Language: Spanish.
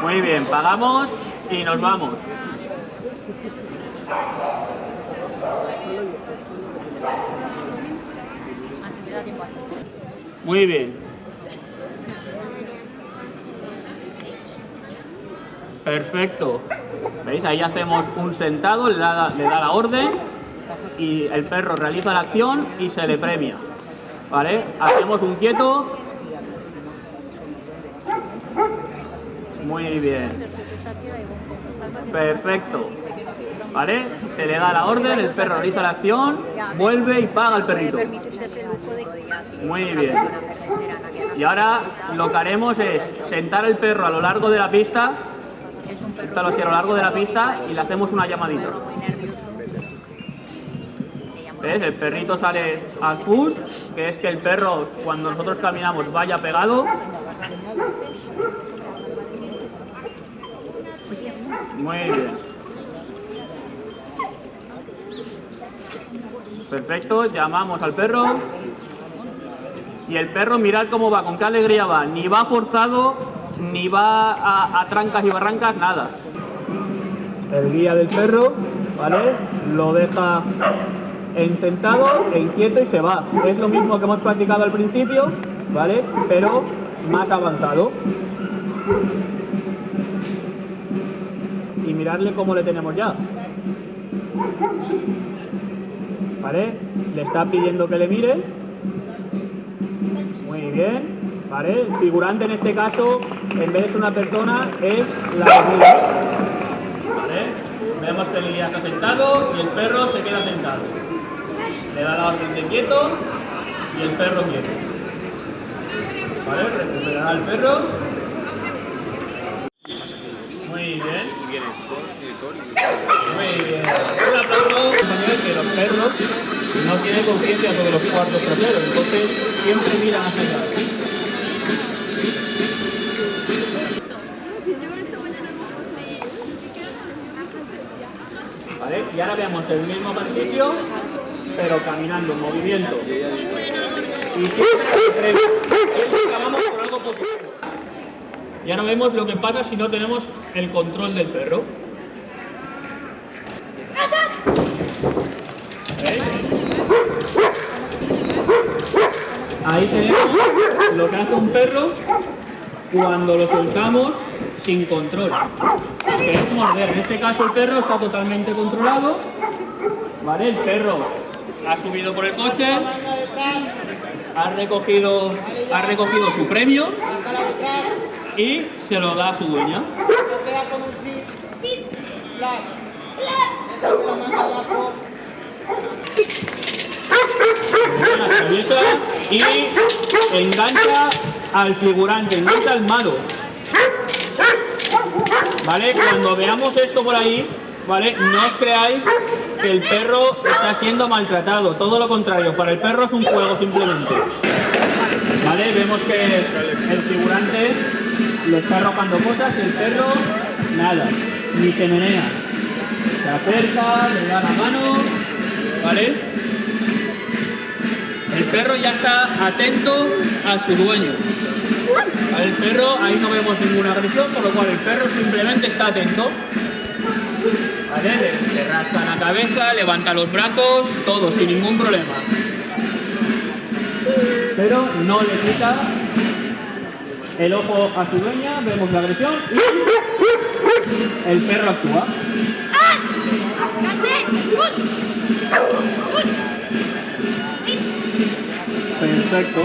Muy bien, pagamos y nos vamos. Muy bien. Perfecto. ¿Veis? Ahí hacemos un sentado, le da la orden y el perro realiza la acción y se le premia. ¿Vale? Hacemos un quieto. Muy bien. Perfecto. ¿Vale? Se le da la orden, el perro realiza la acción, vuelve y paga al perrito. Muy bien. Y ahora lo que haremos es sentar el perro a lo largo de la pista, sentarlo así a lo largo de la pista y le hacemos una llamadita. ¿Ves? El perrito sale al push, que es que el perro cuando nosotros caminamos vaya pegado. Muy bien. Perfecto, llamamos al perro. Y el perro, mirad cómo va, con qué alegría va. Ni va forzado, ni va a trancas y barrancas, nada. El guía del perro, ¿vale? Lo deja en sentado, en quieto y se va. Es lo mismo que hemos practicado al principio, ¿vale? Pero más avanzado. Y miradle cómo le tenemos ya. ¿Vale? Le está pidiendo que le mire. Muy bien. ¿Vale? El figurante en este caso, en vez de ser una persona, es la comida. ¿Vale? Vemos que el guía está sentado y el perro se queda sentado. Le da la orden de quieto y el perro quieto. ¿Vale? Recuperará el perro. Muy bien. Muy bien. Un aplauso, compañeros, que los perros no tienen conciencia sobre los cuartos traseros, entonces siempre miran hacia allá. ¿Vale? Y ahora veamos el mismo ejercicio, pero caminando, en movimiento. Y siempre acabamos por algo positivo. Ya no vemos lo que pasa si no tenemos el control del perro. ¿Veis? Ahí tenemos lo que hace un perro cuando lo soltamos sin control, que es morder. En este caso el perro está totalmente controlado, ¿vale? El perro ha subido por el coche, ha recogido su premio y se lo da a su dueña. Y engancha al figurante, engancha al malo. ¿Vale? Cuando veamos esto por ahí, ¿vale? No os creáis que el perro está siendo maltratado, todo lo contrario, para el perro es un juego simplemente. ¿Vale? Vemos que el figurante le está arrojando cosas y el perro nada, ni se menea. Se acerca, le da la mano, ¿vale? El perro ya está atento a su dueño. El perro, ahí no vemos ninguna agresión, por lo cual el perro simplemente está atento. ¿Vale? Le rasca la cabeza, levanta los brazos, todo, sin ningún problema. Pero no le quita el ojo a su dueña, vemos la agresión y el perro actúa. Perfecto.